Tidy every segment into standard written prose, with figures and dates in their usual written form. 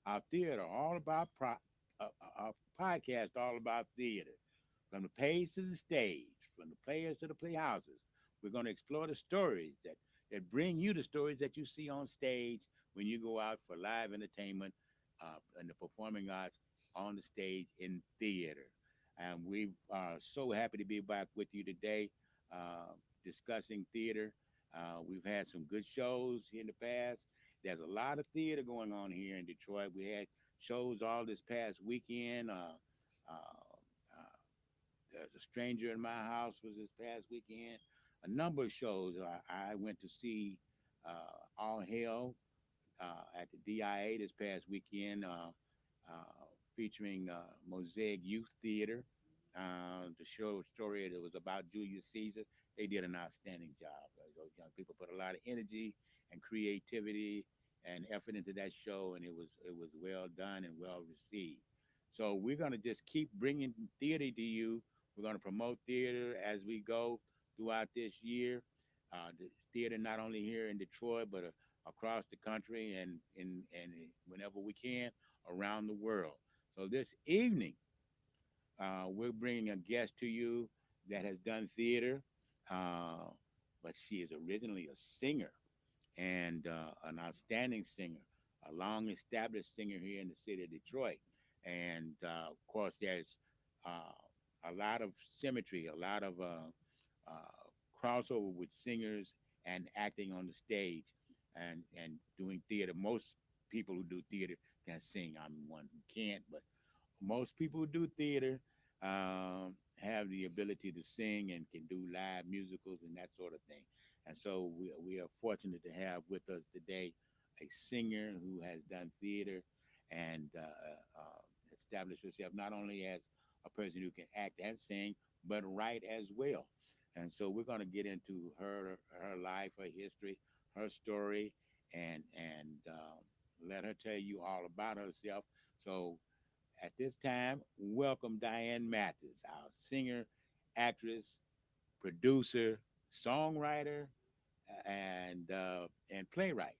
our theater, all about our podcast, all about theater, from the page to the stage, from the players to the playhouses. We're going to explore the stories that bring you the stories that you see on stage when you go out for live entertainment and the performing arts on the stage in theater. And we are so happy to be back with you today, discussing theater. We've had some good shows in the past. There's a lot of theater going on here in Detroit. We had shows all this past weekend. Uh, there's a stranger in my house was this past weekend. A number of shows. I went to see All Hell at the DIA this past weekend, featuring Mosaic Youth Theater. The show story that was about Julius Caesar. They did an outstanding job. Those young people put a lot of energy and creativity and effort into that show, and it was well done and well received. So we're gonna just keep bringing theater to you. We're gonna promote theater as we go throughout this year. The theater not only here in Detroit, but across the country and whenever we can around the world. So this evening, we're bringing a guest to you that has done theater, uh, but she is originally a singer and an outstanding singer, a long established singer here in the city of Detroit. And of course, there's a lot of symmetry, a lot of crossover with singers and acting on the stage and doing theater. Most people who do theater can sing. I'm one who can't, but most people who do theater have the ability to sing and can do live musicals and that sort of thing. And so we are fortunate to have with us today a singer who has done theater and established herself not only as a person who can act and sing, but write as well. And so we're going to get into her life, her history, her story, and let her tell you all about herself. So at this time, welcome Diane Mathis, our singer, actress, producer, songwriter, and playwright.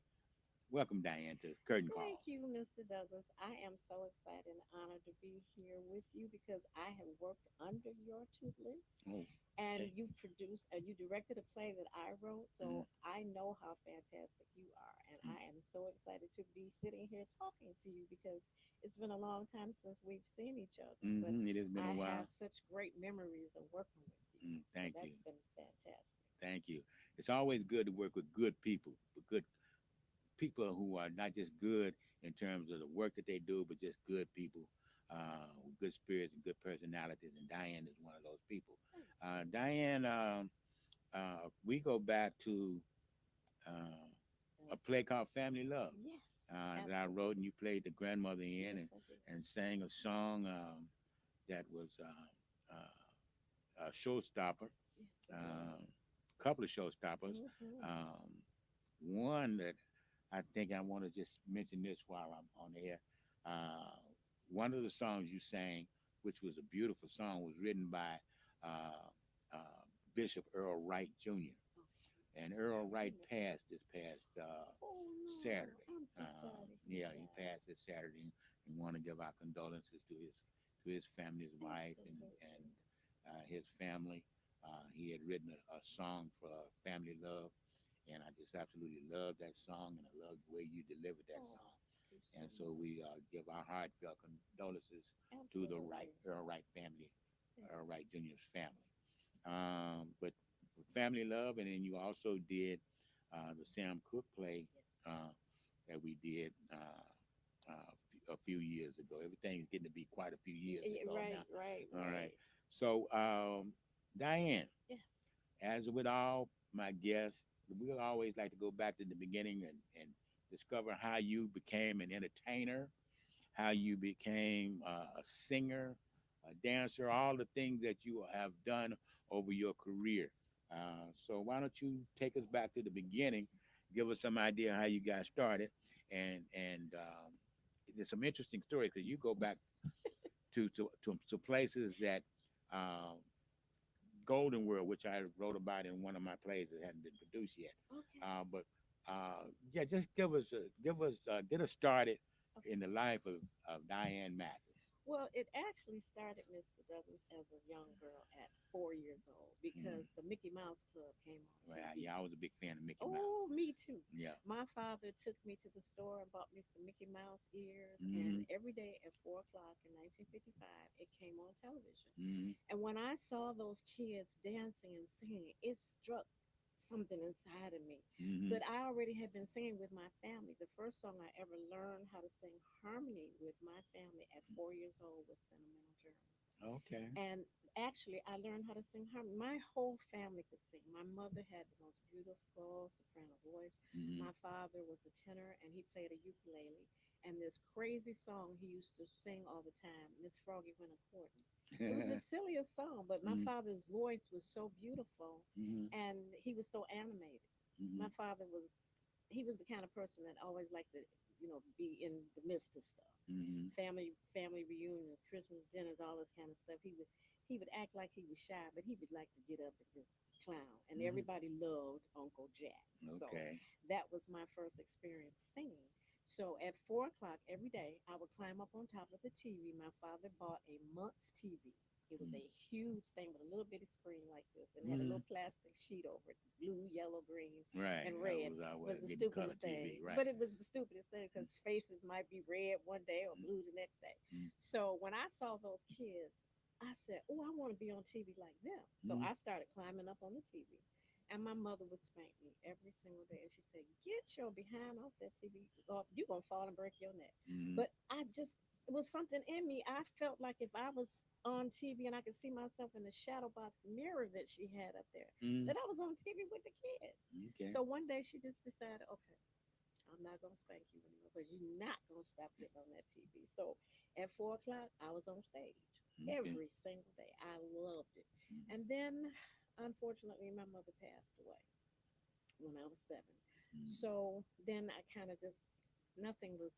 Welcome, Diane, to Curtain Thank Call. you, Mr. Douglas. I am so excited and honored to be here with you because I have worked under your tutelage Oh, and okay. you produced you directed a play that I wrote, Mm, so I know how fantastic you are, and mm, I am so excited to be sitting here talking to you because it's been a long time since we've seen each other, but it has been a I while. have such great memories of working with you. So Thank you. that's been fantastic. Thank you. It's always good to work with good people, with good people who are not just good in terms of the work that they do, but just good people with good spirits and good personalities. And Diane is one of those people. Thank you. Diane, we go back to uh, a Yes. play called Family Love Yes, that I wrote, absolutely. and you played the grandmother in Yes, I did. and sang a song that was a showstopper, Yes, it was. a couple of showstoppers. Hmm. Um, one that I think I want to just mention this while I'm on the air. Uh, one of the songs you sang, which was a beautiful song, was written by uh, uh, Bishop Earl Wright Jr. And Earl Wright Okay. passed this past Oh no, Saturday. I'm so sorry to hear Yeah, he that. passed this Saturday, and want to give our condolences to his family, his wife, and Absolutely. his family. He had written a song for Family Love, and I just absolutely love that song, and I love the way you delivered that Oh, song. thank you so And so we much. give our heartfelt condolences to the Wright Absolutely. Earl Wright family, Thank Earl you. Wright Jr.'s family. But Family Love, and then you also did the Sam Cooke play Yes. that we did a few years ago. Everything's getting to be quite a few years ago Right, right, now. All right. right. So, Diane, Yes. as with all my guests, we always like to go back to the beginning and discover how you became an entertainer, how you became a singer, a dancer, all the things that you have done over your career. So why don't you take us back to the beginning, give us some idea how you got started, and there's some interesting stories because you go back to places that um, Golden World, which I wrote about in one of my plays that hadn't been produced yet. Okay. But yeah, just give us get us started in the life of Diane Mathis? Well, it actually started, Mr. Douglas, as a young girl at 4 years old Mm. because the Mickey Mouse Club came on Well, TV. yeah, I was a big fan of Mickey Mouse. Oh, me too. Yeah. My father took me to the store and bought me some Mickey Mouse ears, and Hmm. every day at 4 o'clock in 1955, it came on television. Hmm. And when I saw those kids dancing and singing, it struck something inside of me. Hmm. But I already had been singing with my family. The first song I ever learned how to sing harmony with my family at 4 years old was Sentimental Journey. Okay. And actually, I learned how to sing harmony. My whole family could sing. My mother had the most beautiful soprano voice. Hmm. My father was a tenor and he played a ukulele. And this crazy song he used to sing all the time, Miss Froggy Went a Courting. It was the silliest song, but my Hmm. father's voice was so beautiful Hmm. and he was so animated. Hmm. My father was, he was the kind of person that always liked to, be in the midst of stuff. Hmm. Family reunions, Christmas dinners, all this kind of stuff. He would act like he was shy, but he would like to get up and just clown. And Hmm. everybody loved Uncle Jack. So Okay. that was my first experience singing. So at 4 o'clock every day, I would climb up on top of the TV. My father bought a month's TV. It was a huge thing with a little bitty screen like this and had a Hmm. little plastic sheet over it, blue, yellow, green, Right. and I red. was Was always the getting color stupidest thing, TV. Right. but it was the stupidest thing because faces might be red one day or blue the next day. So when I saw those kids, I said, "Oh, I want to be on TV like them." So Mm-hmm. I started climbing up on the TV, and my mother would spank me every single day, and she said, "Get your behind off that TV, or you gonna fall and break your neck." Mm-hmm. But I just, it was something in me. I felt like if I was on TV and I could see myself in the shadow box mirror that she had up there, Mm-hmm. that I was on TV with the kids. Okay. So one day she just decided, okay, I'm not gonna spank you anymore because you're not gonna stop getting on that TV. So at 4 o'clock, I was on stage Okay. every single day. I loved it. And then, unfortunately, my mother passed away when I was 7. Mm-hmm. So then I kind of just, nothing was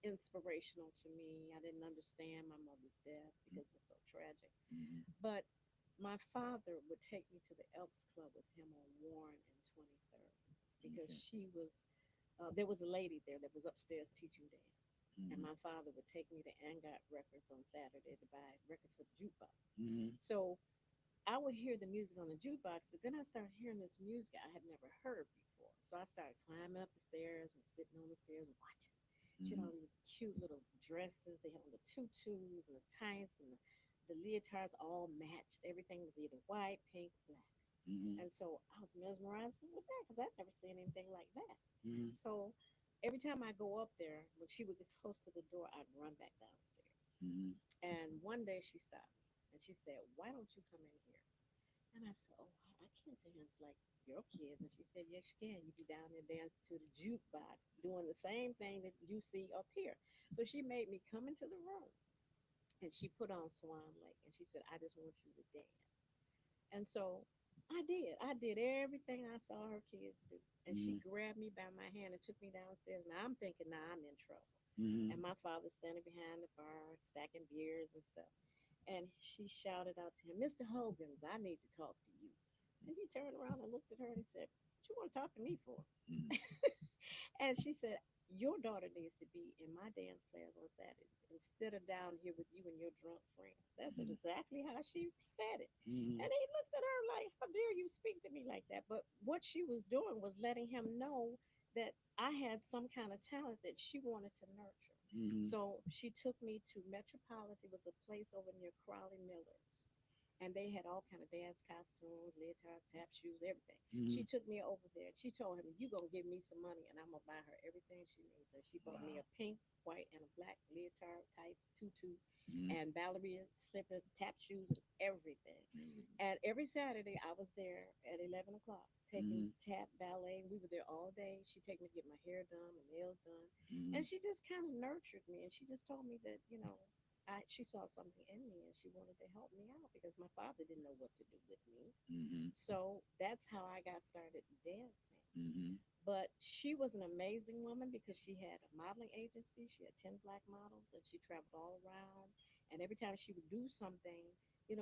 inspirational to me. I didn't understand my mother's death because it was so tragic. Mm-hmm. But my father would take me to the Elks Club with him on Warren and 23rd because Okay. there was a lady there that was upstairs teaching dance. And Mm-hmm. my father would take me to Angot Records on Saturday to buy records for the jukebox. Mm-hmm. So I would hear the music on the jukebox, but then I started hearing this music I had never heard before. So I started climbing up the stairs and sitting on the stairs and watching. She had Mm-hmm. all these cute little dresses. They had on the tutus and the tights and the leotards all matched. Everything was either white, pink, black. Mm-hmm. And so I was mesmerized with that because I'd never seen anything like that. Mm-hmm. So every time I go up there, when she would get close to the door, I'd run back downstairs. Mm-hmm. And one day she stopped me and she said, "Why don't you come in here?" And I said, "Oh, I can't dance like your kids." And she said, "Yes, you can. You be down there dancing to the jukebox, doing the same thing that you see up here." So she made me come into the room and she put on Swan Lake and she said, "I just want you to dance." And so I did. I did everything I saw her kids do. And she Mm-hmm. grabbed me by my hand and took me downstairs. Now I'm thinking, now I'm in trouble. Mm-hmm. And my father's standing behind the bar, stacking beers and stuff. And she shouted out to him, "Mr. Hogan's, I need to talk to you." And he turned around and looked at her and he said, "What you want to talk to me for?" Mm-hmm. And she said, "Your daughter needs to be in my dance class on Saturdays instead of down here with you and your drunk friends." That's exactly how she said it. Mm-hmm. And he looked at her like, "How dare you speak to me like that?" But what she was doing was letting him know that I had some kind of talent that she wanted to nurture. Mm-hmm. So she took me to Metropolitan. It was a place over near Crowley Miller's and they had all kind of dance costumes, leotards, tap shoes, everything. She Mm-hmm. took me over there. She told him, "You gonna give me some money, and I'm gonna buy her everything she needs." And she bought me Wow. a pink, white, and a black leotard, tights, tutu, Mm-hmm. and ballerina slippers, tap shoes, and everything. And every Saturday, I was there at 11 o'clock taking Mm-hmm. tap ballet. We were there all day. She'd take me to get my hair done, my nails done, Mm-hmm. and she just kind of nurtured me. And she just told me that she saw something in me and she wanted to help me out because my father didn't know what to do with me. Mm-hmm. So that's how I got started dancing. Mm-hmm. But she was an amazing woman because she had a modeling agency. She had 10 black models and she traveled all around. And every time she would do something,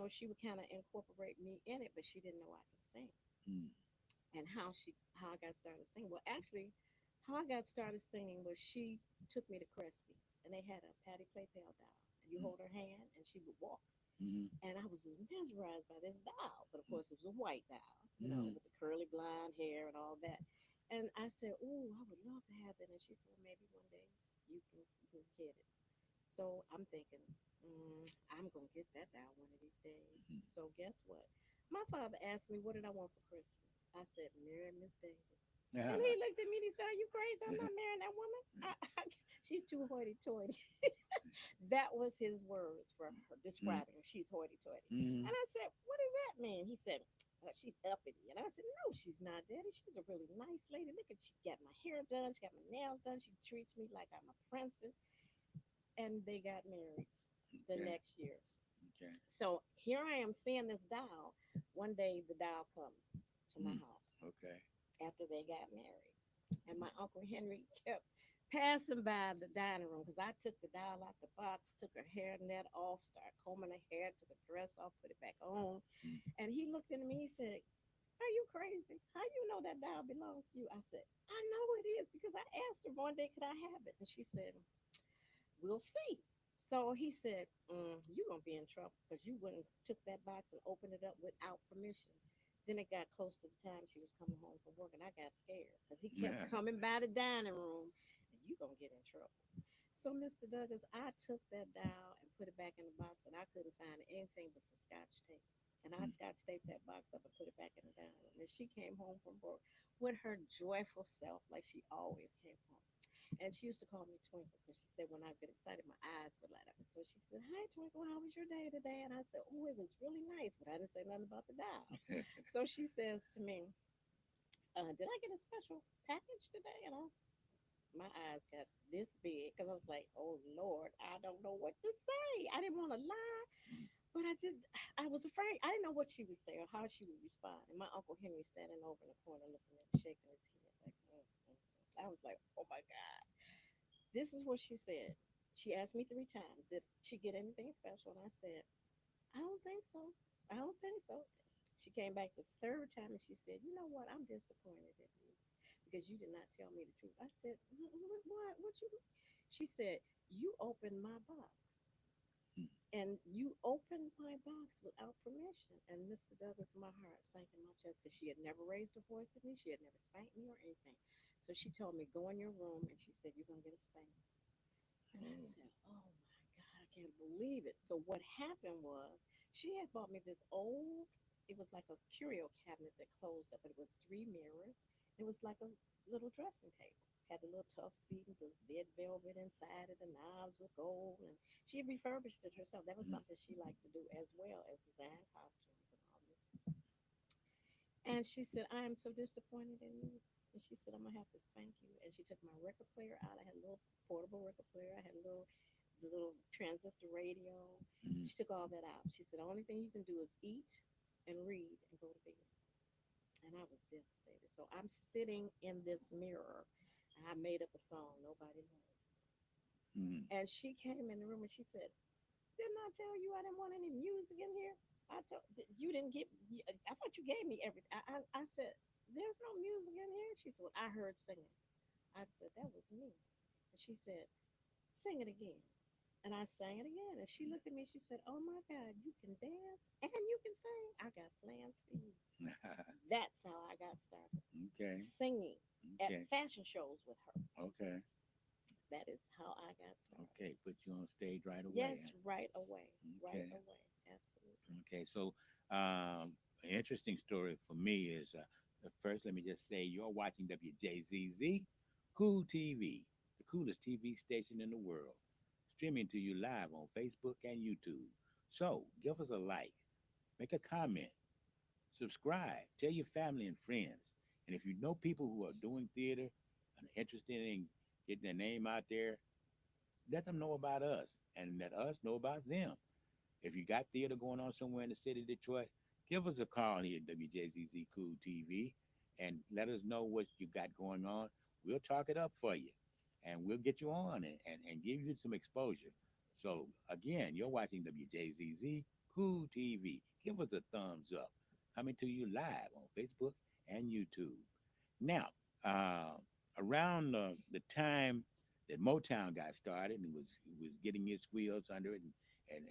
she would kind of incorporate me in it, but she didn't know I could sing. Mm-hmm. And how I got started singing. Well, actually, How I got started singing was she took me to Cresty, and they had a Patty Playpal doll, and you hold her hand, and she would walk. Mm-hmm. And I was just mesmerized by this doll, but of course it was a white doll, Mm-hmm. with the curly blonde hair and all that. And I said, "Oh, I would love to have that." And she said, well, "Maybe one day you can get it." So I'm thinking, I'm gonna get that doll one of these days. So guess what? My father asked me, "What did I want for Christmas?" I said, "Marry Miss Davis." And he looked at me and he said, "Are you crazy? I'm not marrying that woman. She's too hoity-toity." That was his words for her describing her. She's hoity-toity. Mm-hmm. And I said, "What does that mean?" He said, "She's uppity." And I said, "No, she's not, Daddy. She's a really nice lady. Look at she got my hair done. She got my nails done. She treats me like I'm a princess." And they got married the Okay. next year. Okay. So here I am seeing this doll. One day the doll comes to my Mm. house Okay. after they got married. And my Uncle Henry kept passing by the dining room because I took the doll out the box, took her hair net off, started combing her hair, took her dress off, put it back on. Mm. And he looked at me, he said, "Are you crazy? How you know that doll belongs to you?" I said, "I know it is because I asked her one day, could I have it?" And she said, "We'll see." So he said, "You're going to be in trouble because you wouldn't took that box and opened it up without permission." Then it got close to the time she was coming home from work, and I got scared because he kept coming by the dining room, and you going to get in trouble. So, Mr. Douglas, I took that doll and put it back in the box, and I couldn't find anything but some scotch tape. And I Mm. scotch taped that box up and put it back in the dining room. And she came home from work with her joyful self, like she always came home. And she used to call me Twinkle because she said when I get excited, my eyes would light up. And so she said, "Hi, Twinkle, how was your day today?" And I said, "Oh, it was really nice," but I didn't say nothing about the doll. So she says to me, "Did I get a special package today?" And my eyes got this big because I was like, "Oh, Lord, I don't know what to say." I didn't want to lie, but I was afraid. I didn't know what she would say or how she would respond. And my Uncle Henry standing over in the corner looking at me, shaking his head like, I was like, "Oh my God." This is what she said. She asked me 3 times, "Did she get anything special?" And I said, "I don't think so. I don't think so." She came back the third time and she said, "You know what? I'm disappointed in you because you did not tell me the truth." I said, "What? What you?" She said, "You opened my box and you opened my box without permission." And Mr. Douglas, my heart sank in my chest because she had never raised her voice at me. She had never spanked me or anything. So she told me, "Go in your room," and she said, "You're going to get a spank." And I Oh. said, "Oh my God, I can't believe it." So what happened was she had bought me this old, it was like a curio cabinet that closed up, but it was 3 mirrors. It was like a little dressing table. Had the little tough seat and the red velvet inside it, the knobs were gold, and she had refurbished it herself. That was Mm. something she liked to do as well as design costumes and all this. And she said, "I am so disappointed in you." And she said, "I'm gonna have to spank you." And she took my record player out. I had a little portable record player. I had the little transistor radio. Mm. She took all that out. She said, "The only thing you can do is eat and read and go to bed." And I was devastated. So I'm sitting in this mirror. And I made up a song nobody knows. Mm. And she came in the room and she said, "Didn't I tell you I didn't want any music in here? I told you didn't get. I thought you gave me everything." I said, "There's no music in here." She said, "Well, I heard singing." I said, "That was me." And she said, "Sing it again." And I sang it again. And she looked at me. She said, "Oh my God, you can dance and you can sing. I got plans for you." That's how I got started Okay. singing at Okay. fashion shows with her. Okay. That is how I got started. Okay. Put you on stage right away. Yes, right away. Right Okay. away. Absolutely. Okay. So, an interesting story for me is first, let me just say you're watching WJZZ Cool TV, the coolest TV station in the world, streaming to you live on Facebook and YouTube. So, give us a like, make a comment, subscribe, tell your family and friends. And if you know people who are doing theater and interested in getting their name out there, let them know about us and let us know about them. If you got theater going on somewhere in the city of Detroit, give us a call here at WJZZ Cool TV and let us know what you got going on. We'll talk it up for you and we'll get you on and give you some exposure. So, again, you're watching WJZZ Cool TV. Give us a thumbs up. Coming to you live on Facebook and YouTube. Now, around the time that Motown got started and was getting its wheels under it and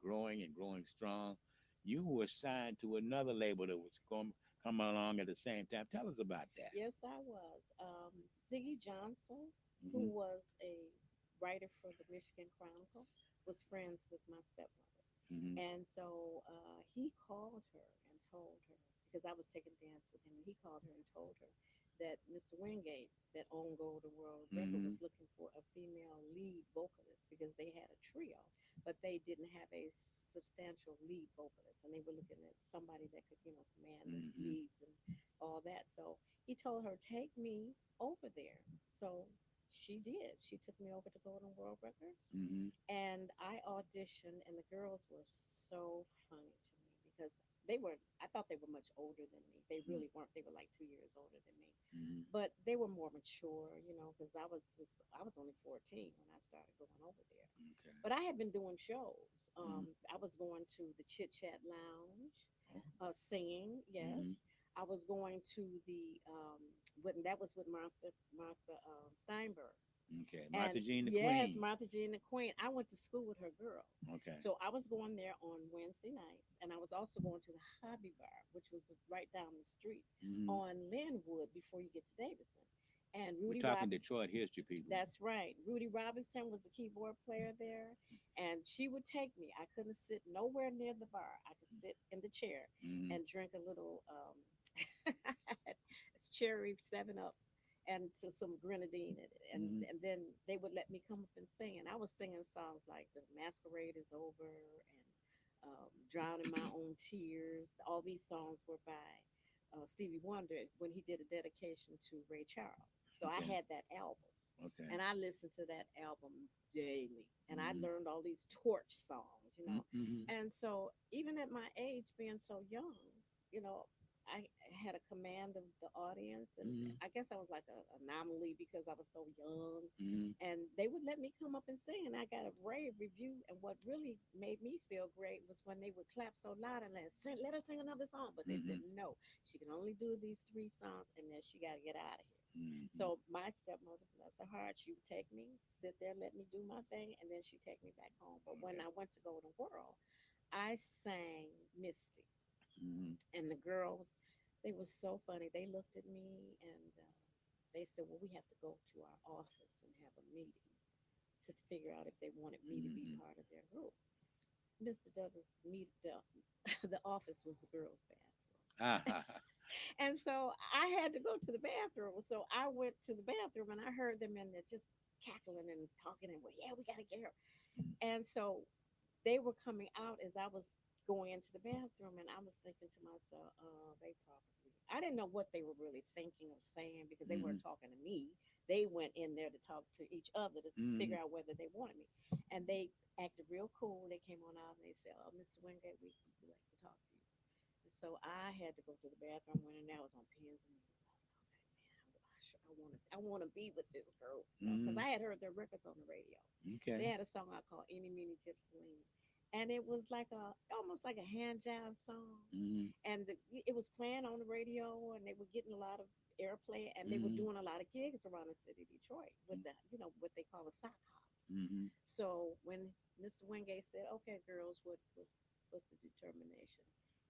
growing and growing strong, you were signed to another label that was coming along at the same time. Tell us about that. Yes, I was. Ziggy Johnson, who Hmm. was a writer for the Michigan Chronicle, was friends with my stepmother. Hmm. And so he called her and told her, because I was taking dance with him, and he called her and told her that Mr. Wingate, that owned Golden World Record, Hmm. was looking for a female lead vocalist because they had a trio, but they didn't have a substantial lead vocalist. And they were looking at somebody that could, command the Hmm. leads and all that. So he told her, take me over there. So she did. She took me over to Golden World Records, Hmm. and I auditioned, and the girls were so funny to me because they were, I thought they were much older than me. They really weren't. They were like 2 years older than me, Hmm. but they were more mature, because I was only 14 when I started going over there. Okay. But I had been doing shows. Hmm. I was going to the Chit Chat Lounge, Oh. singing. Yes, Hmm. I was going to the that was with Martha Steinberg. Okay. And Martha Jean the yes, Queen. Martha Jean the Queen. I went to school with her girls. Okay. So I was going there on Wednesday nights, and I was also going to the Hobby Bar, which was right down the street Hmm. on Linwood before you get to Davidson. And We're Rudy talking Robinson, Detroit history, people. that's right. Rudy Robinson was the keyboard player there, and she would take me. I couldn't sit nowhere near the bar. I could sit in the chair Hmm. and drink a little it's cherry 7 Up and some grenadine in it. And Hmm. and then they would let me come up and sing. And I was singing songs like The Masquerade is Over and Drowning My Own Tears. All these songs were by Stevie Wonder when he did a dedication to Ray Charles. So I Okay. had that album, Okay. and I listened to that album daily. And I Hmm. learned all these torch songs. Hmm. And so even at my age, being so young, you know, I had a command of the audience, and Hmm. I guess I was like an anomaly because I was so young. Hmm. And they would let me come up and sing, and I got a rave review. And what really made me feel great was when they would clap so loud and let her sing another song. But they said Hmm. no, she can only do these 3 songs, and then she got to get out of here. Hmm. So my stepmother, bless her heart, she would take me, sit there, let me do my thing, and then she'd take me back home. But when Okay. I went to Golden World, I sang Misty, Hmm. and the girls, they were so funny. They looked at me and they said, "Well, we have to go to our office and have a meeting to figure out if they wanted me to be Hmm. part of their group." Mr. Douglas, the office was the girls' bathroom. Ah. And so I had to go to the bathroom. So I went to the bathroom and I heard them in there just cackling and talking and, well, yeah, we got to get her. And so they were coming out as I was going into the bathroom, and I was thinking to myself, they probably, I didn't know what they were really thinking or saying because they Hmm. weren't talking to me. They went in there to talk to each other to Hmm. figure out whether they wanted me. And they acted real cool. They came on out and they said, "Oh, Mr. Wingate, we'd like to talk to you." And so I had to go to the bathroom. Went in there, I was on pins and needles. I want to be with this group, because Hmm. I had heard their records on the radio. They Okay. had a song I called "Any Meeny Gypsy," and it was like almost like a hand jive song, Hmm. and it was playing on the radio, and they were getting a lot of airplay, and they were Hmm. doing a lot of gigs around the city of Detroit with the what they call the sock hops. Hmm. So when Mr. Wingate said, "Okay, girls, what's the determination?"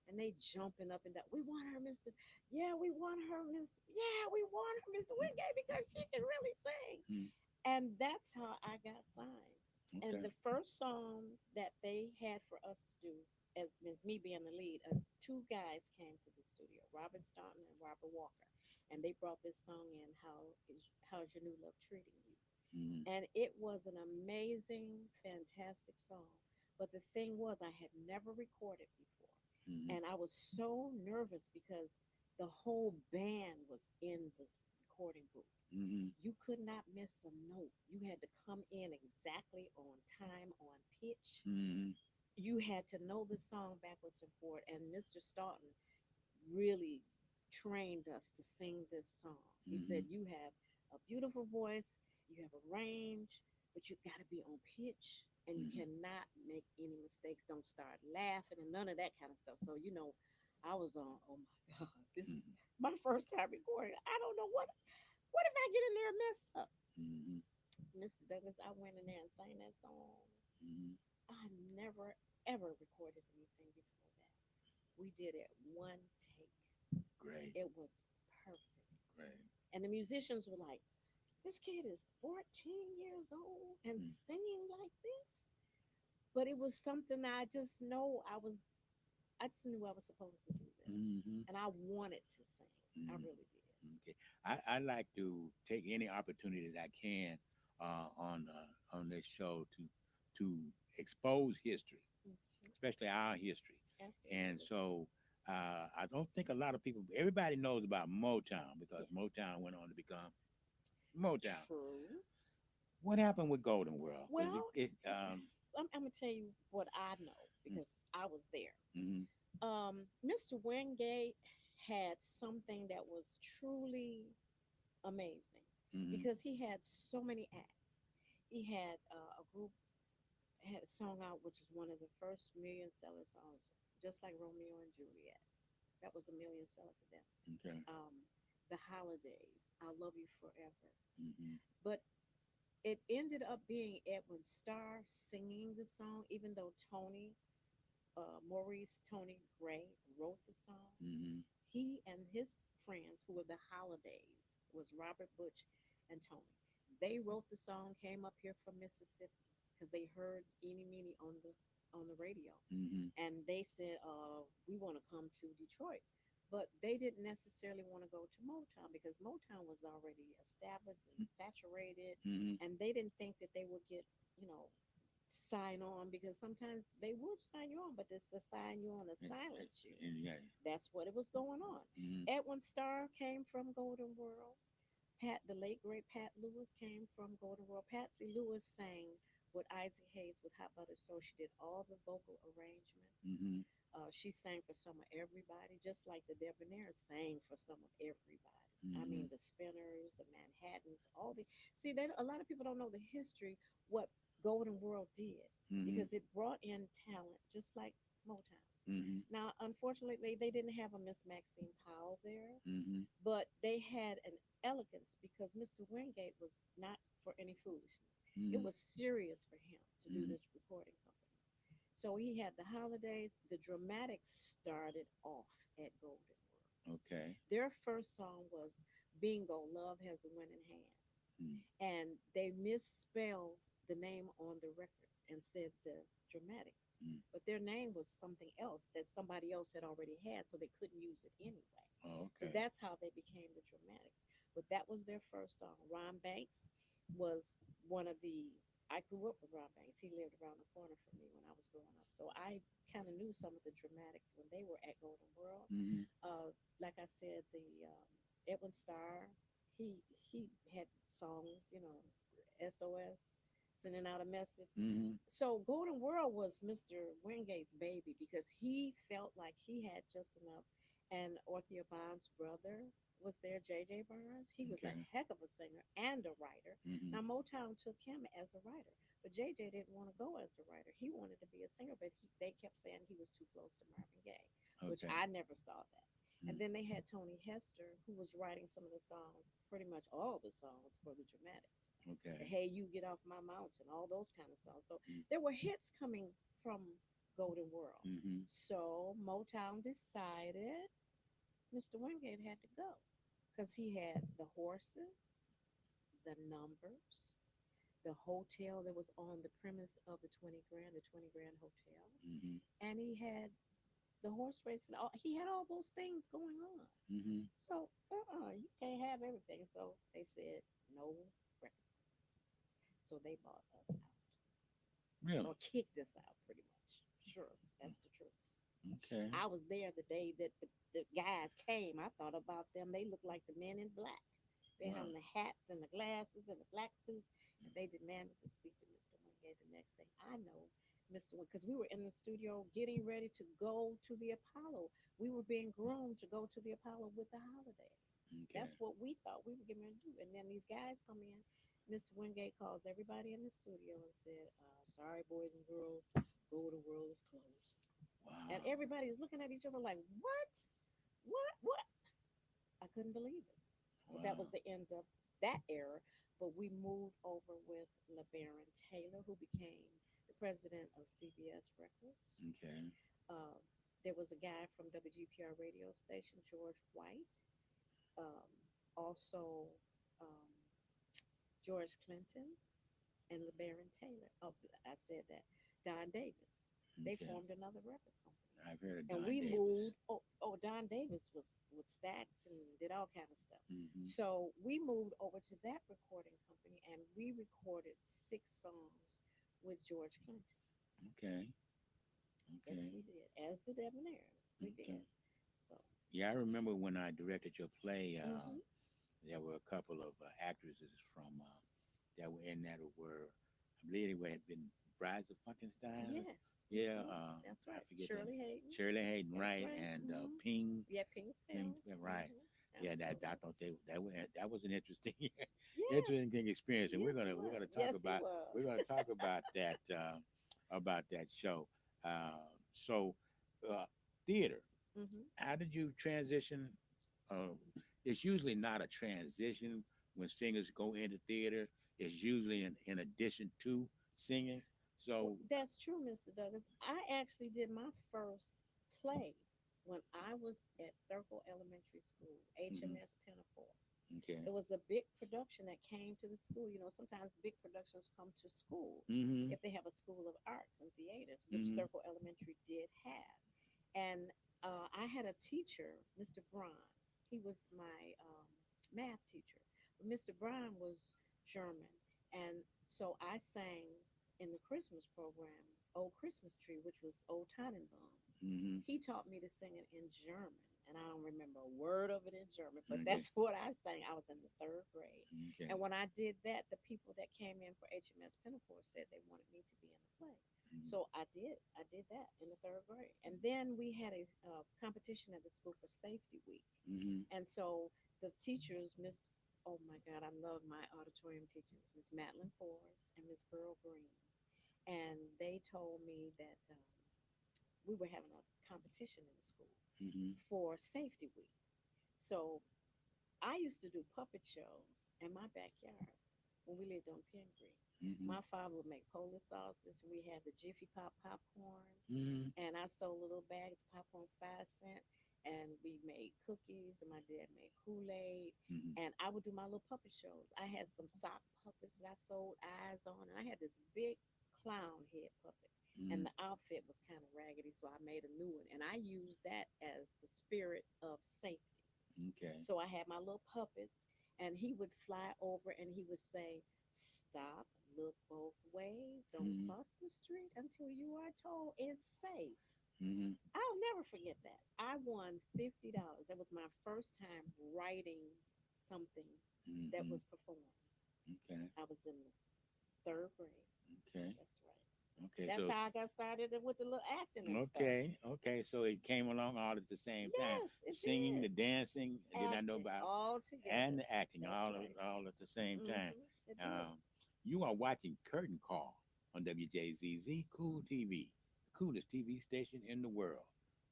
And they jumping up and down. We want her, Mr. Yeah, we want her, Miss. Yeah, we want her, Mr. Wingate, because she can really sing. Hmm. And that's how I got signed. And Okay. the first song that they had for us to do, as me being the lead, two guys came to the studio, Robert Staunton and Robert Walker, and they brought this song in, How's Your New Love Treating You? Hmm. And it was an amazing, fantastic song. But the thing was, I had never recorded before. Hmm. And I was so nervous because the whole band was in the recording booth. Hmm. You could not miss a note. You had to come in exactly on time, on pitch. Hmm. You had to know the song backwards and forward. And Mr. Staunton really trained us to sing this song. He Hmm. said, "You have a beautiful voice, you have a range, but you got to be on pitch, and you Hmm. cannot make any mistakes. Don't start laughing and none of that kind of stuff." So, I was on, oh my God, this is my first time recording. I don't know what. What if I get in there and mess up? Mm-hmm. Mr. Douglas, I went in there and sang that song. Mm-hmm. I never ever recorded anything before that. We did it one take. Great. It was perfect. Great. And the musicians were like, this kid is 14 years old and Mm. singing like this. But it was something I just know I just knew I was supposed to do this. Mm-hmm. And I wanted to sing. I Mm-hmm. really did. Okay. I like to take any opportunity that I can on this show to expose history, Mhm. especially our history. And Absolutely. so I don't think a lot of people, everybody knows about Motown because Yes. Motown went on to become Motown. True. What happened with Golden World? Because Well, it I'm gonna tell you what I know because I was there. mm-hmm, Mr. Wingate had something that was truly amazing mm-hmm, because he had so many acts. He had a group had a song out which is one of the first million seller songs, just like Romeo and Juliet. That was a million seller for them. okay, The Holidays, I Love You Forever. mm-hmm, But it ended up being Edwin Starr singing the song, even though Maurice Tony Gray wrote the song. mm-hmm, He and his friends, who were the Holidays, was Robert Butch and Tony. They wrote the song, came up here from Mississippi because they heard Eeny Meeny on the radio, mm-hmm, and they said, "We want to come to Detroit." But they didn't necessarily want to go to Motown because Motown was already established and saturated, mm-hmm, and they didn't think that they would get, you know, sign on because sometimes they would sign you on, but it's to sign you on to silence you. yeah, That's what it was going on. mm-hmm, Edwin Starr came from Golden World. The late great Pat Lewis came from Golden World. Patsy Lewis sang with Isaac Hayes with Hot Butter So she did all the vocal arrangements. mm-hmm, She sang for some of everybody, just like the Debonaires sang for some of everybody. I mm-hmm, mean, the Spinners, the Manhattans, all the see. A lot of people don't know the history what Golden World did mm-hmm, because it brought in talent, just like Motown. mm-hmm, Now, unfortunately, they didn't have a Miss Maxine Powell there, mm-hmm, but they had an elegance because Mr. Wingate was not for any foolishness. It mm-hmm, was serious for him to do mm-hmm. this recording company. So he had the holidays. The dramatics started off at Golden World. Okay. Their first song was Bingo, Love Has a Winning Hand. Mm. And they misspelled the name on the record and said the dramatics. Mm. But their name was something else that somebody else had already had, so they couldn't use it anyway. Oh, So okay. that's how they became the dramatics. But that was their first song. Ron Banks was one of the I grew up with Ron Banks. He lived around the corner from me when I was growing up. So I kind of knew some of the dramatics when they were at Golden World. Mm-hmm, Like I said, the Edwin Starr, he had songs, you know, SOS, sending out a message. mm-hmm, So Golden World was Mr. Wingate's baby because he felt like he had just enough. And Orthea Bond's brother was there, J.J. Barnes. He was a okay. heck of a singer and a writer. Mm-hmm, Now Motown took him as a writer, but J.J. didn't want to go as a writer. He wanted to be a singer, but they kept saying he was too close to Marvin Gaye, which okay. I never saw that. And Mm. then they had Tony Hester, who was writing some of the songs, pretty much all the songs for the dramatics. Okay. Hey, you get off my mountain, all those kind of songs. So Mm. there were hits coming from Golden World. Mm-hmm, So Motown decided Mr. Wingate had to go because he had the horses, the numbers, the hotel that was on the premise of the 20 grand, the 20 grand hotel, mm-hmm, and he had the horse race and all. He had all those things going on. mm-hmm. So you can't have everything. So they said no record. So they bought us out Really? or kicked us out, pretty much. Sure, that's the truth. Okay. I was there the day that the guys came. I thought about them. They looked like the men in black. They had Wow. on the hats and the glasses and the black suits. And they demanded to speak to Mr. Wingate the next day. I know Mr. Wingate because we were in the studio getting ready to go to the Apollo. We were being groomed to go to the Apollo with the holiday. Okay. That's what we thought we were getting ready to do. And then these guys come in. Mr. Wingate calls everybody in the studio and said, "Sorry, boys and girls, Golden World is closed." And Wow. everybody's looking at each other like, "What? What? What?" I couldn't believe it. But that Wow. was the end of that era. But we moved over with LeBaron Taylor, who became the president of CBS Records. Okay. Um, there was a guy from WGPR radio station, George White. Um, also, um, George Clinton and LeBaron Taylor. Oh, I said that. Don Davis. They Okay. formed another record company. I've heard of And Don we Davis. moved. Don Davis was with Stax and did all kind of stuff. Hmm. So we moved over to that recording company, and we recorded 6 songs with George Clinton. Okay. Yes, Okay. we did. As the Debonaires, we Okay. did. So, Yeah, I remember when I directed your play. hmm There were a couple of actresses from that were in that were, I believe they had been Brides of Frankenstein. yes, Yeah, that's I right. forget that. Shirley Hayden. Shirley Hayden, That's right, right. and Ping, Yeah, Pink Ping, Spells. yeah, right. Yeah, that I Absolutely. thought that was an interesting Yes, interesting experience, and yes, it we're was. gonna talk Yes, it about we're was. gonna talk about that show. So, uh, theater. hmm How did you transition? Uh, it's usually not a transition when singers go into theater. It's usually in addition to singing. Well, So, that's true, Mr. Douglas. I actually did my first play when I was at Thurgood Elementary School, mhm, HMS Pinafore. okay. It was a big production that came to the school. You know, sometimes big productions come to schools Mhm. if they have a school of arts and theaters, which Mhm. Thurgood Elementary did have. And I had a teacher, Mr. Braun. He was my math teacher. But Mr. Braun was German. And so I sang in the Christmas program, Old Christmas Tree, which was Old Tannenbaum. Mhm. He taught me to sing it in German, and I don't remember a word of it in German, but Okay. that's what I sang. I was in the third grade. Okay. And when I did that, the people that came in for HMS Pinafore said they wanted me to be in the play. Mhm. So I did. I did that in the third grade. And then we had a competition at the school for Safety Week. Mhm. And so the teachers, Miss, oh my God, I love my auditorium teachers, Miss Madeline Forrest and Miss Pearl Green. And they told me that we were having a competition in the school Mhm. for Safety Week. So I used to do puppet shows in my backyard when we lived on Pingree. Mhm. My father would make Polish sauces. We had the Jiffy Pop popcorn, Mhm. and I sold little bags of popcorn 5 cents. And we made cookies, and my dad made Kool Aid. Mhm. And I would do my little puppet shows. I had some sock puppets that I sold eyes on, and I had this big clown head puppet. And Mhm. the outfit was kind of raggedy, so I made a new one. And I used that as the spirit of safety. Okay. So I had my little puppets, and he would fly over and he would say, "Stop, look both ways, don't Mhm. cross the street until you are told it's safe." Mhm. I'll never forget that. I won $50. That was my first time writing something that Mhm. was performed. Okay. I was in the third grade. Okay. That's right. Okay. That's So, how I got started with the little acting and stuff. okay. Okay. So it came along all at the same time. Yes, it The singing, did. the dancing, and then I know Acting about all together. and the acting That's right. all at the same time. It did. Um, you are watching Curtain Call on WJZZ Cool TV, the coolest TV station in the world,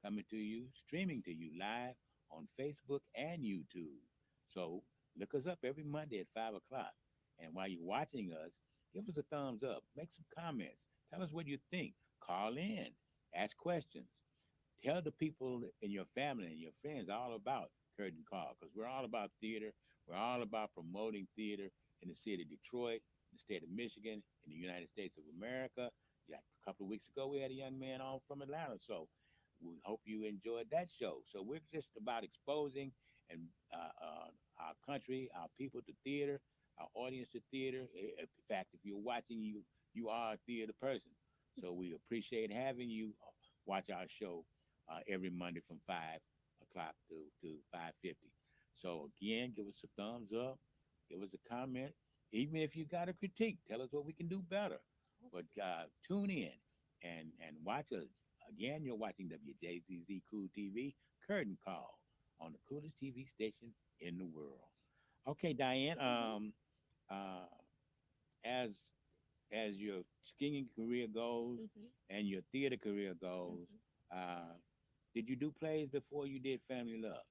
coming to you, streaming to you live on Facebook and YouTube. So look us up every Monday at 5 o'clock. And while you're watching us, give us a thumbs up, make some comments, tell us what you think, call in, ask questions. Tell the people in your family and your friends all about Curtain Call because we're all about theater. We're all about promoting theater in the city of Detroit, the state of Michigan, in the United States of America. Yeah, a couple of weeks ago, we had a young man on from Atlanta. So we hope you enjoyed that show. So we're just about exposing and our country, our people to theater, our audience to theater. In fact, if you're watching, you are a theater person. So we appreciate having you watch our show every Monday from 5 o'clock to 5:50. So again, give us a thumbs up, give us a comment. Even if you got a critique, tell us what we can do better. But tune in and watch us. Again, you're watching WJZZ Cool TV Curtain Call on the coolest TV station in the world. Okay, Diane. hmm Uh, as as your skiing career goes hmm and your theater career goes, hmm uh, did you do plays before you did Family Love?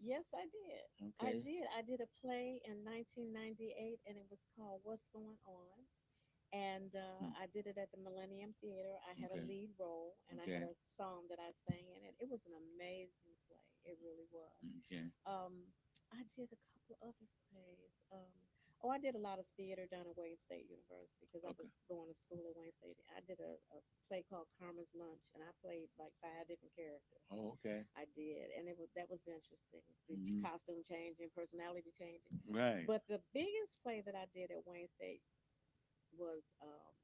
Yes, I did. I Okay. did. I did a play in 1998, and it was called What's Going On. And Hmm. I did it at the Millennium Theater. I had a Okay. lead role, and I had Okay. a song that I sang in it. It was an amazing play. It really was. Okay. I did a couple other plays. Oh, I did a lot of theater down at Wayne State University because I Okay. was going to school at Wayne State. I did a play called Karma's Lunch, and I played like five different characters. Oh, okay. I did, and it was that was interesting. The Hmm. costume changing, personality changing. Right. But the biggest play that I did at Wayne State was God,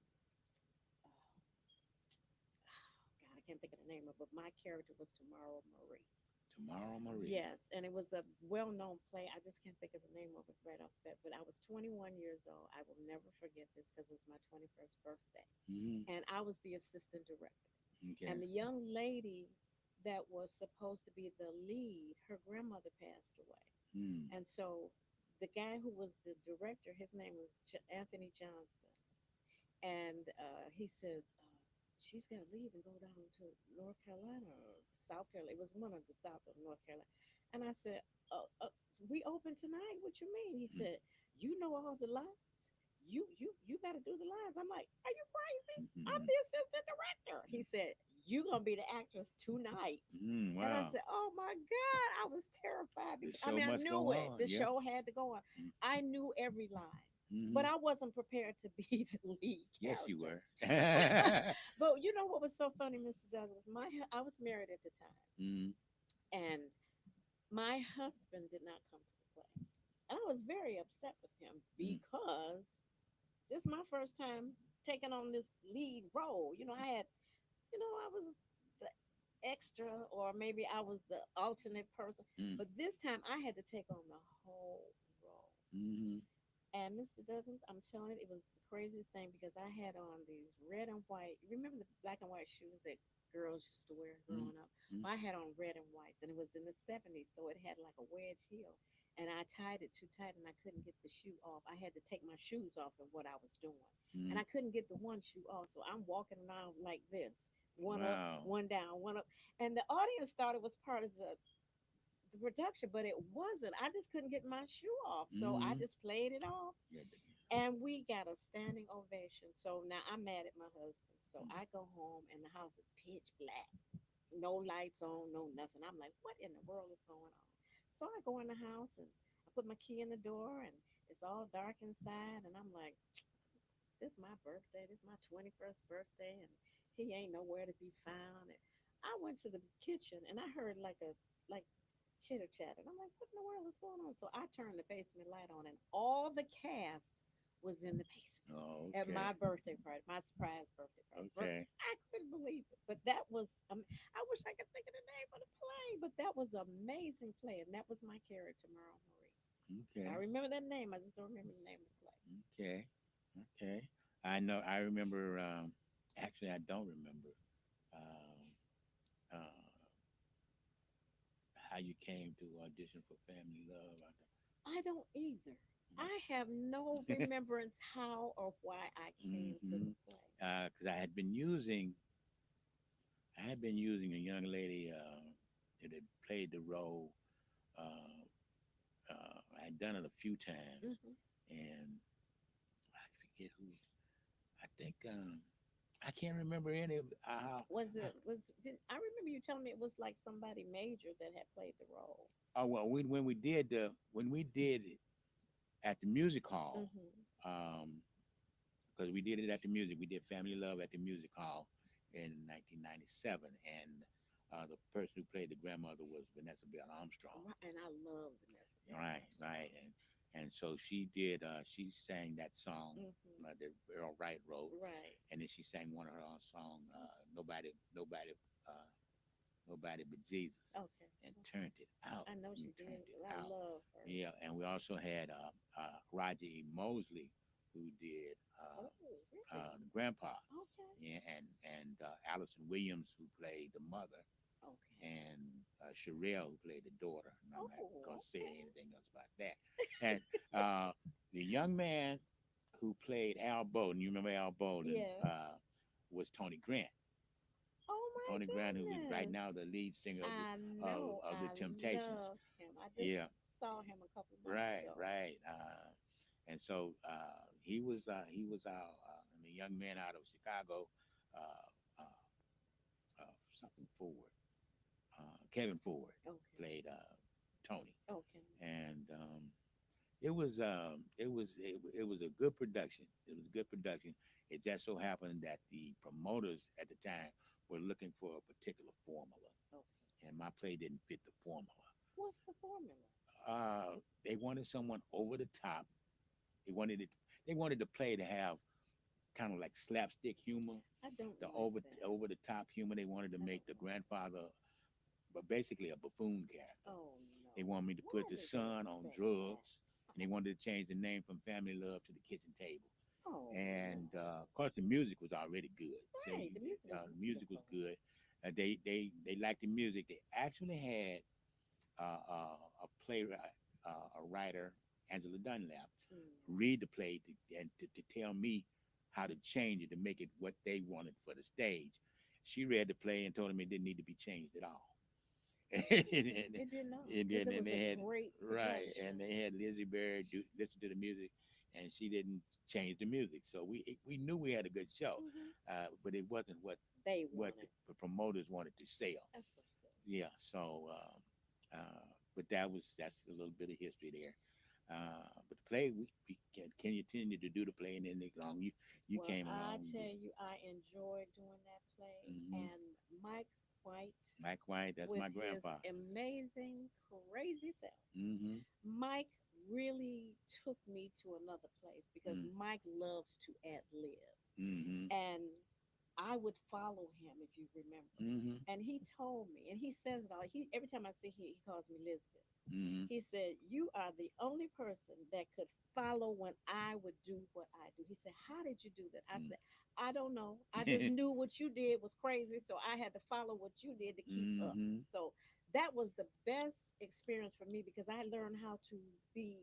I can't think of the name of it, but my character was Tomorrow Marie. Tomorrow, Marie. Yes, and it was a well-known play. I just can't think of the name of it right off the bat. But I was 21 years old. I will never forget this because it was my 21st birthday, Hmm. and I was the assistant director. Okay. And the young lady that was supposed to be the lead, her grandmother passed away, Hmm. and so the guy who was the director, his name was Anthony Johnson, and he says she's got to leave and go down to North Carolina or South Carolina. It was one of the South of North Carolina, and I said, "We open tonight? What you mean?" He said, "You know all the lines. You got to do the lines." I'm like, "Are you crazy? I'm Hmm. the assistant director." He said, "You gonna be the actress tonight." Mm, And I wow. said, "Oh my God!" I was terrified The because I show mean I must go knew it. on. The Yep. show had to go on. I knew every line, but Mm-hmm. I wasn't prepared to be the lead Yes, you character. were. But you know what was so funny, Mr. Douglas? I was married at the time, Mm-hmm. and my husband did not come to the play. And I was very upset with him because this is my first time taking on this lead role. I was the extra, or maybe I was the alternate person, Mm-hmm. but this time I had to take on the whole role. Mm-hmm. And Mr. Douglas, I'm telling you, it was the craziest thing because I had on these red and white. Remember the black and white shoes that girls used to wear growing up? Mm-hmm. Well, I had on red and whites, and it was in the 70s, so it had like a wedge heel. And I tied it too tight, and I couldn't get the shoe off. I had to take my shoes off of what I was doing, and Mm-hmm. I couldn't get the one shoe off. So I'm walking around like this, one up, Wow. one down, one up. And the audience thought it was part of the production, but it wasn't. I just couldn't get my shoe off, so I Mm-hmm. just played it off, Yeah. and we got a standing ovation. So now I'm mad at my husband. So I go home and the house is pitch black, no lights on, no nothing. I'm like, what in the world is going on? So I go in the house and I put my key in the door, and it's all dark inside, and I'm like, this is my birthday. This is my 21st birthday, and he ain't nowhere to be found. And I went to the kitchen and I heard like chitter chatter. And I'm like, what in the world is going on? So I turned the basement light on, and all the cast was in the basement Oh, at okay. my birthday party, my surprise birthday party. Okay. I couldn't believe it. But that was, I wish I could think of the name of the play, but that was an amazing play. And that was my character, Merle Marie. I Okay. remember that name. I just don't remember the name of the play. Okay. Okay. I know. I remember. Actually, I don't remember uh, how you came to audition for Family Love. I don't either. I have no remembrance how or why I came to Mm-hmm. the play. Because I had been using a young lady that had played the role. Uh, I had done it a few times, Hmm. and I forget who. I think I can't remember any of. Was it was did I remember you telling me it was like somebody major that had played the role. Oh well, when we did it at the music hall, Hmm. um, because we did it at the music, we did Family Love at the music hall in 1997, and the person who played the grandmother was Vanessa Bell Armstrong. Right, and I love Vanessa Bell Right, right, Armstrong. and so she did. She sang that song Hmm. that Earl Wright wrote, Right. and then she sang one of her own song, uh, nobody but Jesus, Okay. and Okay. turned it out. I know You she turned did. it I out. love her. Yeah, and we also had Roger E. Mosley, who did Oh, really? the grandpa, Okay. yeah, and Allison Williams, who played the mother, Okay. and Sherelle, who played the daughter. And I'm not Oh, going to say okay. anything else about that. And uh, the young man who played Al Bolden, you remember Al Bolden, Yeah. was Tony Grant. Oh my Tony Grant, who is right goodness. now the lead singer of I the know. of the I Temptations. love him. I just Yeah, saw him a couple months right, ago. right. And so he was our I mean, young man out of Chicago, uh, something Ford, Kevin Ford Okay. played Tony, Okay. and it was a good production. It was a good production. It just so happened that the promoters at the time were looking for a particular formula, Okay. and my play didn't fit the formula. What's the formula? They wanted someone over the top. They wanted it. They wanted the play to have kind of like slapstick humor, I don't the like that. over the top humor. They wanted to I make don't the like grandfather, but basically a buffoon character. Oh They no. wanted me to put Why the did they son on expect that? drugs, and they wanted to change the name from Family Love to the Kitchen Table. Oh And no. of course, the music was already good. So Right. The music is the music was wonderful. good. They liked the music. They actually had a playwright, a writer, Angela Dunlap, Mm. read the play to tell me how to change it to make it what they wanted for the stage. She read the play and told me it didn't need to be changed at all. and, It did not, and because then it was a they had great right, production. and they had Lizzie Barry listen to the music, and she didn't change the music. So we knew we had a good show, Hmm. but it wasn't They what wanted. the promoters wanted to sell. That's so silly. Yeah. So, but that's a little bit of history there. But the play we can continue to do the play, and then you Well, came I along. tell you, I enjoyed doing that play. Mm-hmm. And Mike White, Mike White, that's with my his grandpa. amazing, crazy self, Mm-hmm. Mike really took me to another place because Mike loves to ad lib. Mm-hmm. And I would follow him, if you remember. Mm-hmm. And he told me, and he says it all. He every time I see him, he calls me Elizabeth. Mm-hmm. He said, "You are the only person that could follow when I would do what I do." He said, "How did you do that?" I said, "I don't know. I just Mm-hmm. knew what you did was crazy, so I had to follow what you did to keep up." Mm-hmm. So that was the best experience for me because I learned how to be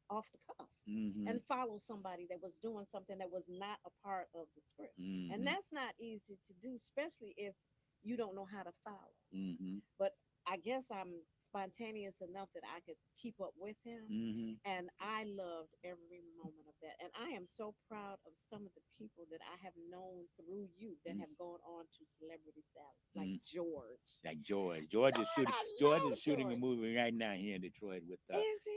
off the cuff Mm-hmm. and follow somebody that was doing something that was not a part of the script. And Mm-hmm. that's not easy to do, especially if you don't know how to follow. Mm-hmm. But I guess I'm spontaneous enough that I could keep up with him. Mm-hmm. And I loved every moment of that. And I am so proud of some of the people that I have known through you that have gone on to celebrity status, like Mm-hmm. George. Like George. George is Lord, shooting. I George is love shooting a George. movie right now here in Detroit Is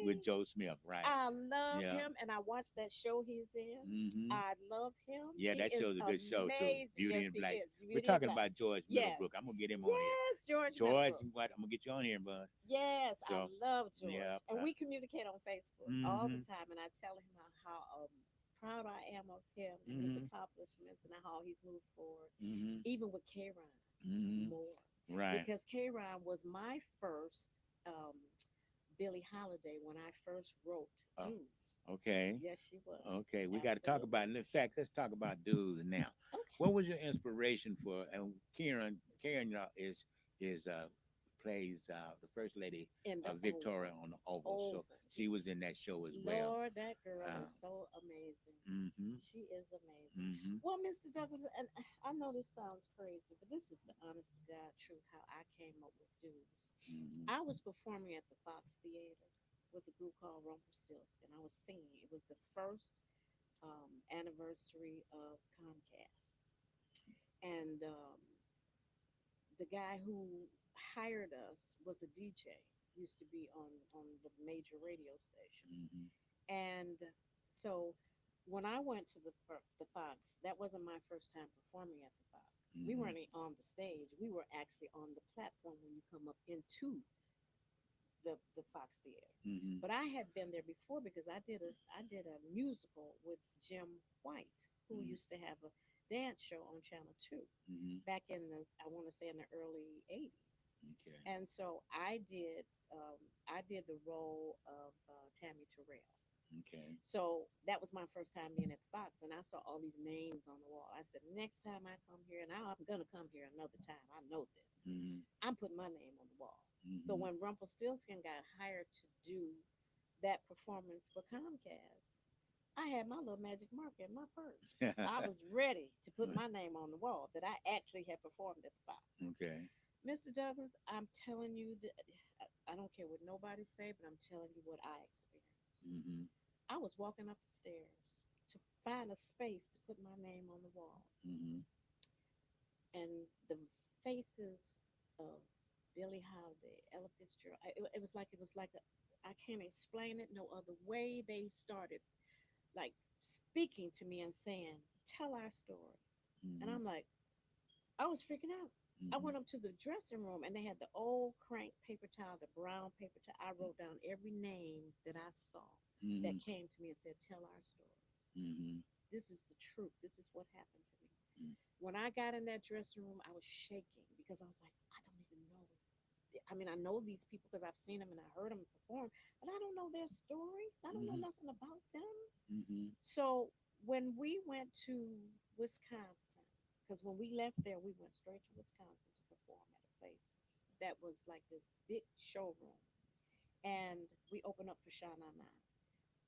with he? Joe Smith. Right. I love Yeah. him, and I watched that show he's in. Mm-hmm. I love him. Yeah, He that is show's a good show too. amazing. Beauty Yes, and he Black. is. We're Beauty and talking Black. about George Yes. Middlebrook. I'm gonna get him on here. Yes, George George, Middlebrook. I'm gonna get you on here, bud. Yes, I So, love George. yeah. And we communicate on Facebook all the Mm-hmm. time. And I tell him how proud I am of him and his Mm-hmm. accomplishments and how he's moved forward, Mm-hmm. even with K Ron Mm-hmm. more. Right. Because K Ron was my first um, Billie Holiday when I first wrote Oh, Dudes. okay. Yes, she was. Okay. We got to talk Absolutely. about. In fact, let's talk about dudes now. Okay. What was your inspiration for? And Karen is plays the first lady In the Victoria Oval. on the Oval. So Oval. she was in that show as well. Lord, that girl Uh, is so amazing. mm-hmm. She is amazing. Mm-hmm. Well, Mr. Douglas, and I know this sounds crazy, but this is the honest to God truth how I came up with Dudes. Mm-hmm. I was performing at the Fox Theater with a group called Rumpelstiltskin. I was singing. It was the first anniversary of Comcast. And the guy who hired us was a DJ, used to be on the major radio station. Mm-hmm. And so when I went to the Fox, that wasn't my first time performing at the Fox. We Mm-hmm. weren't on the stage. We were actually on the platform when you come up into the Fox Theater. Mm-hmm. But I had been there before because I did a musical with Jim White, who Mm-hmm. used to have a dance show on Channel 2 Mm-hmm. back in the I want to say in the early 80s. Okay. And so I did the role of Tammy Terrell. Okay. So that was my first time being at the Fox, and I saw all these names on the wall. I said, next time I come here, and I'm gonna come here another time. I know this. Mm-hmm. I'm putting my name on the wall. So Mm-hmm. when Rumpelstiltskin got hired to do that performance for Comcast, I had my little magic marker in my purse. I was ready to put my name on the wall that I actually had performed at the Fox. Okay. Mr. Douglas, I'm telling you that I don't care what nobody say, but I'm telling you what I experienced. Mm-hmm. I was walking up the stairs to find a space to put my name on the wall, Mm-hmm. and the faces of Billie Holiday, Ella Fitzgerald, it was like a, I can't explain it no other way. They started like speaking to me and saying, "Tell our story," and Mm-hmm. I'm like, I was freaking out. I Mm-hmm. went up to the dressing room and they had the old crank paper towel, the brown paper towel. I wrote down every name that I saw that Mm-hmm. came to me and said, "Tell our story. Mm-hmm. This is the truth. This is what happened to me." When I got in that dressing room, I was shaking because I was like, I don't even know. I mean, I know these people because I've seen them and I heard them perform, but I don't know their stories. I don't know Mm-hmm. nothing about them. Mm-hmm. So when we went to Wisconsin, because when we left there, we went straight to Wisconsin to perform at a place that was like this big showroom, and we opened up for Sha Na Na.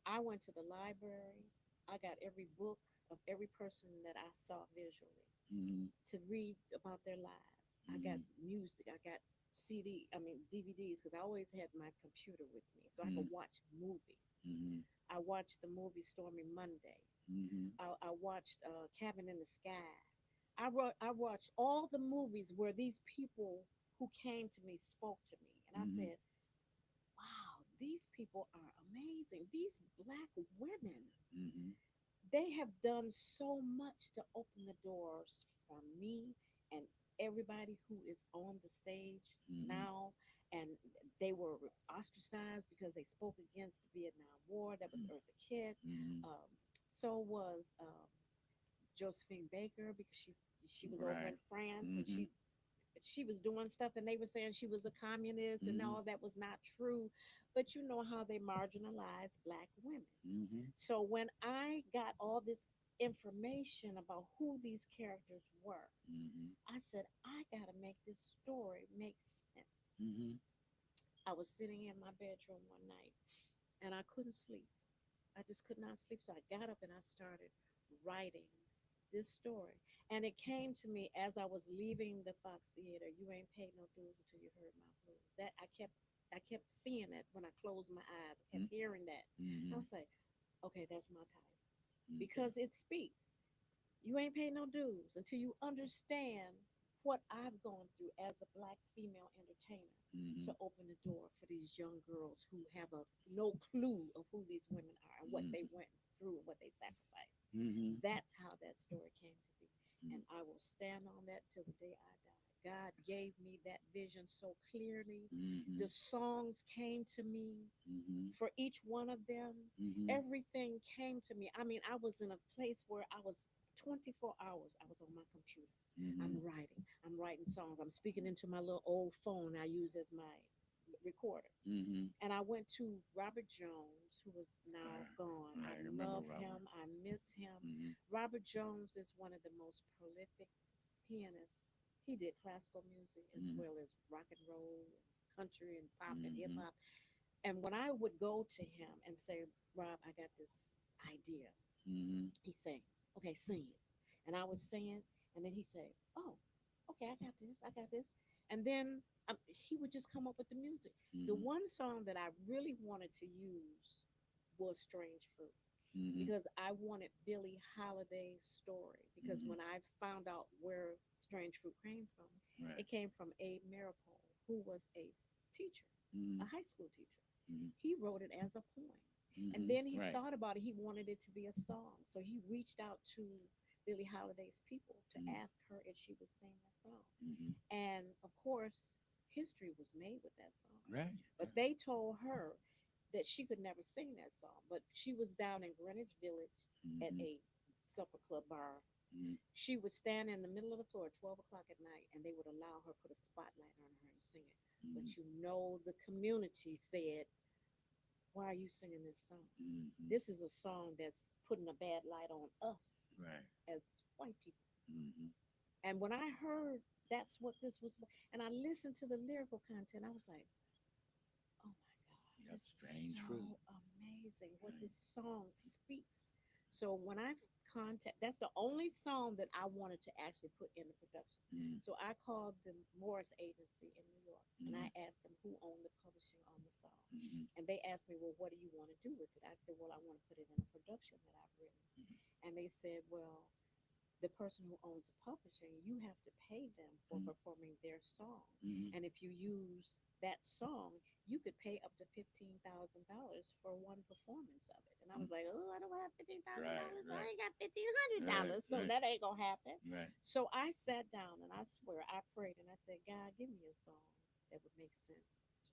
I went to the library. I got every book of every person that I saw visually Mm-hmm. to read about their lives. I got Mm-hmm. music. I got DVDs, because I always had my computer with me so I Mm-hmm. could watch movies. Mm-hmm. I watched the movie Stormy Monday. Mm-hmm. I watched Cabin in the Sky. I watched all the movies where these people who came to me spoke to me, and I Mm-hmm. said, "Wow, these people are amazing. These black women, Mm-hmm. they have done so much to open the doors for me and everybody who is on the stage Mm-hmm. now." And they were ostracized because they spoke against the Vietnam War. That was Eartha Kitt. Mm-hmm. Um, so was Josephine Baker, because she was over Right. in France and Mm-hmm. she was doing stuff and they were saying she was a communist and Mm-hmm. all that was not true. But you know how they marginalize black women. Mm-hmm. So when I got all this information about who these characters were, Mm-hmm. I said, I got to make this story make sense. Mm-hmm. I was sitting in my bedroom one night and I couldn't sleep. I just could not sleep. So I got up and I started writing this story. And it came to me as I was leaving the Fox Theater. You ain't paid no dues until you heard my blues. That I kept seeing that when I closed my eyes. I kept hearing that. I Mm-hmm. was like, okay, that's my title. Okay. Because it speaks. You ain't paid no dues until you understand what I've gone through as a black female entertainer Mm-hmm. to open the door for these young girls who have no clue of who these women are and what they Mm-hmm. went through and what they sacrificed. Mm-hmm. That's how that story came to be. And I will stand on that till the day I die. God gave me that vision so clearly. Mm-hmm. The songs came to me Mm-hmm. for each one of them. Mm-hmm. Everything came to me. I mean, I was in a place where I was 24 hours, I was on my computer. I'm Mm-hmm. writing. I'm writing songs. I'm speaking into my little old phone I use as my recorder. Mm-hmm. And I went to Robert Jones, who is now gone. I I remember love Robert. him. I miss him. Mm-hmm. Robert Jones is one of the most prolific pianists. He did classical music as Mm-hmm. well as rock and roll, and country and pop and hip Mm-hmm. hop. And when I would go to him and say, "Rob, I got this idea," Mm-hmm. he'd say, "Okay, sing it." And I would sing it, and then he'd say, "Oh, okay, I got this, I got this." And then he would just come up with the music. The Mm-hmm. one song that I really wanted to use was Strange Fruit, Mm-hmm. because I wanted Billie Holiday's story. Because Mm-hmm. when I found out where Strange Fruit came from, Right. it came from Abe Maripole, who was a teacher, Mm-hmm. a high school teacher. Mm-hmm. He wrote it as a poem. And Mm-hmm. then he Right. thought about it. He wanted it to be a song. So he reached out to Billie Holiday's people to Mm-hmm. ask her if she would sing that song. Mm-hmm. And of course, history was made with that song. Right. But they told her that she could never sing that song. But she was down in Greenwich Village at Mm-hmm. a supper club bar. Mm-hmm. She would stand in the middle of the floor at 12 o'clock at night, and they would allow her put a spotlight on her and sing it. But Mm-hmm. you know, the community said, "Why are you singing this song? Mm-hmm. This is a song that's putting a bad light on us Right. as white people." Mm-hmm. And when I heard that's what this was, and I listened to the lyrical content, I was like, "Oh my God, Yep. this is Strange fruit. so amazing what Right. this song speaks." So when I that's the only song that I wanted to actually put in the production. Mm-hmm. So I called the Morris Agency in New York and I Mm-hmm. asked them who owned the publishing on the song. Mm-hmm. And they asked me, well, what do you want to do with it? I said, well, I want to put it in a production that I've written. And they said, well, the person who owns the publishing, you have to pay them for Mm-hmm. performing their song. Mm-hmm. And if you use that song, you could pay up to $15,000 for one performance of it. And I was like, oh, I don't have Right, $15,000. I right, ain't got $1,500, right, so right, that ain't gonna happen. right. So I sat down and I swear I prayed and I said, God, give me a song that would make sense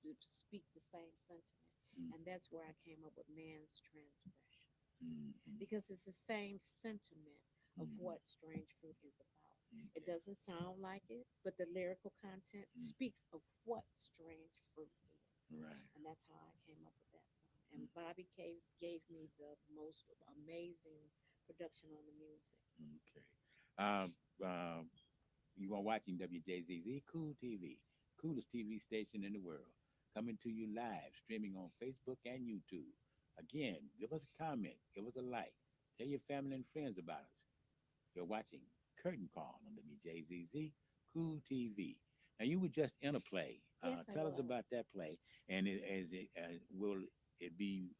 to speak the same sentiment. Mm-hmm. And that's where I came up with man's transgression Mm-hmm. because it's the same sentiment of Mm-hmm. what Strange Fruit is about. It Okay. doesn't sound like it, but the lyrical content Mm. speaks of what Strange Fruit is. Right. And that's how I came up with that song. And Bobby gave me the most amazing production on the music. Okay. Um, um, you are watching WJZZ Cool TV, coolest TV station in the world, coming to you live, streaming on Facebook and YouTube. Again, give us a comment, give us a like, tell your family and friends about us. You're watching Curtain Call on WJZZ Cool TV. Now, you were just in a play. Yes, I Tell us was. about that play, and will it be?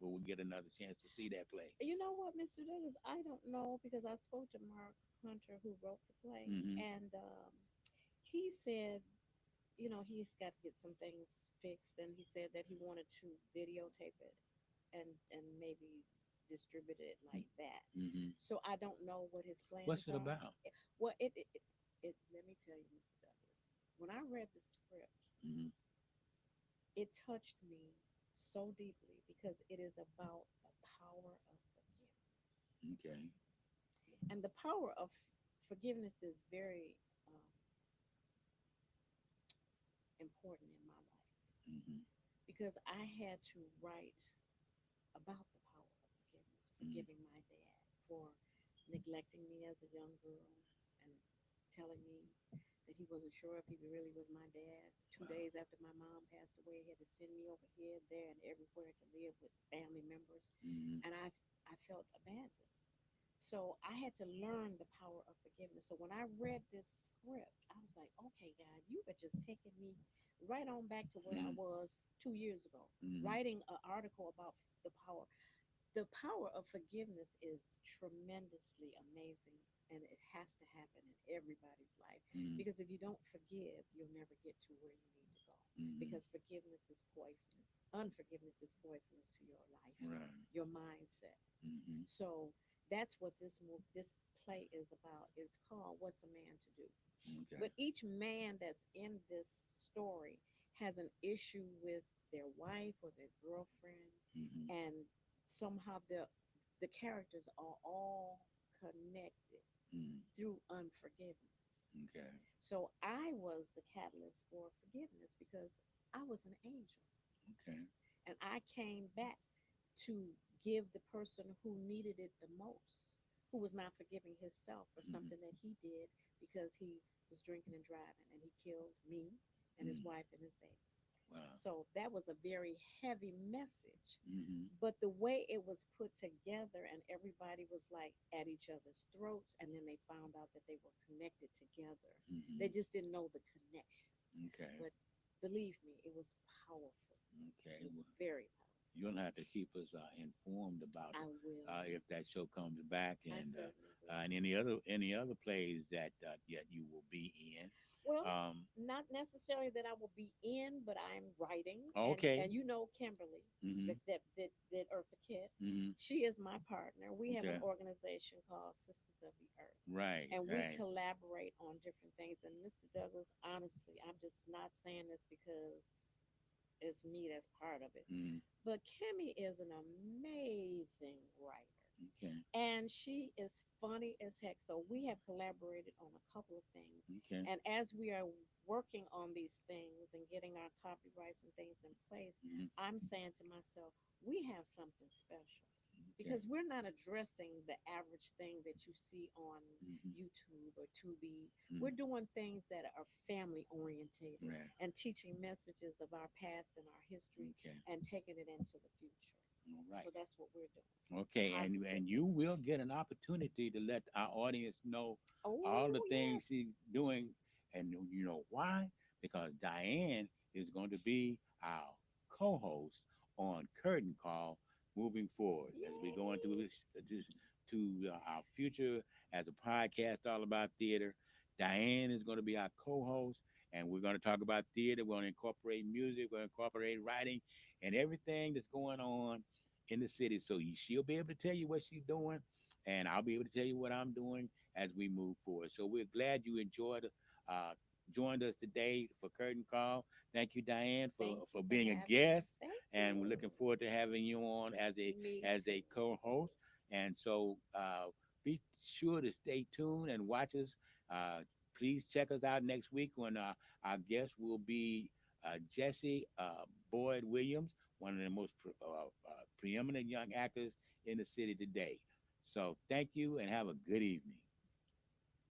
Will we get another chance to see that play? You know what, Mr. Douglas? I don't know because I spoke to Mark Hunter, who wrote the play, Mm-hmm. and he said, he's got to get some things fixed, and he said that he wanted to videotape it and maybe distribute it like that. Mm-hmm. So I don't know what his What's plans it are. about? Well, let me tell you, Mr. Douglas, when I read the script, Mm-hmm. it touched me so deeply because it is about the power of forgiveness. Okay. And the power of forgiveness is very important in my life Mm-hmm. because I had to write about the power of forgiveness, Mm-hmm. forgiving my dad for neglecting me as a young girl and telling me that he wasn't sure if he really was my dad. 2 days after my mom passed away, he had to send me over here, there, and everywhere to live with family members. Mm-hmm. And I felt abandoned. So I had to learn the power of forgiveness. So when I read this script, I was like, okay, God, you are just taking me right on back to where I Mm-hmm. was 2 years ago, Mm-hmm. writing an article about the power. The power of forgiveness is tremendously amazing, and it has to happen in everybody's life. Mm-hmm. Because if you don't forgive, you'll never get to where you need to go. Mm-hmm. Because forgiveness is poisonous. Unforgiveness is poisonous to your life, Right. your mindset. Mm-hmm. So that's what this play is about. It's called What's a Man to Do? Okay. But each man that's in this story has an issue with their wife or their girlfriend, Mm-hmm. and somehow the characters are all connected Mm-hmm. through unforgiveness. Okay. So I was the catalyst for forgiveness because I was an angel. Okay. And I came back to give the person who needed it the most, who was not forgiving himself for Mm-hmm. something that he did because he was drinking and driving and he killed me and his Mm-hmm. wife and his baby. Wow. So that was a very heavy message. Mm-hmm. But the way it was put together and everybody was like at each other's throats, and then they found out that they were connected together. Mm-hmm. They just didn't know the connection. Okay. But believe me, it was powerful. Okay. It was Well, very powerful. you're gonna have to keep us informed about I it will. if that show comes back, I and certainly will. and any other plays that yet you will be in. Well, Um. not necessarily that I will be in, but I'm writing. Okay. And you know Kimberly, Mm-hmm. that Eartha Kitt. Mm-hmm. She is my partner. We have Okay. an organization called Sisters of the Earth. Right. And we Right. collaborate on different things. And Mr. Douglas, honestly, I'm just not saying this because it's me that's part of it. Mm-hmm. But Kimmy is an amazing writer. Okay. And she is funny as heck. So we have collaborated on a couple of things. Okay. And as we are working on these things and getting our copyrights and things in place, Mm-hmm. I'm saying to myself, we have something special Okay. because we're not addressing the average thing that you see on Mm-hmm. YouTube or Tubi. Mm-hmm. We're doing things that are family orientated Right. and teaching messages of our past and our history Okay. and taking it into the future. All right. So that's what we're doing. Okay, and Positively. you will get an opportunity to let our audience know Oh all the yes. things she's doing, and you know why? Because Diane is going to be our co-host on Curtain Call moving forward as we go into Yay. our future as a podcast all about theater. Diane is going to be our co-host, and we're going to talk about theater. We're going to incorporate music. We're going to incorporate writing and everything that's going on in the city. So she'll be able to tell you what she's doing, and I'll be able to tell you what I'm doing as we move forward. So we're glad you joined us today for Curtain Call. Thank you, Diane, Thank you for for being a having me. guest, Thank and we're you. looking forward to having you on Me as too. a co-host. And so be sure to stay tuned and watch us. Uh, please check us out next week when our guest will be Jesse Boyd Williams, one of the most preeminent young actors in the city today. So thank you and have a good evening.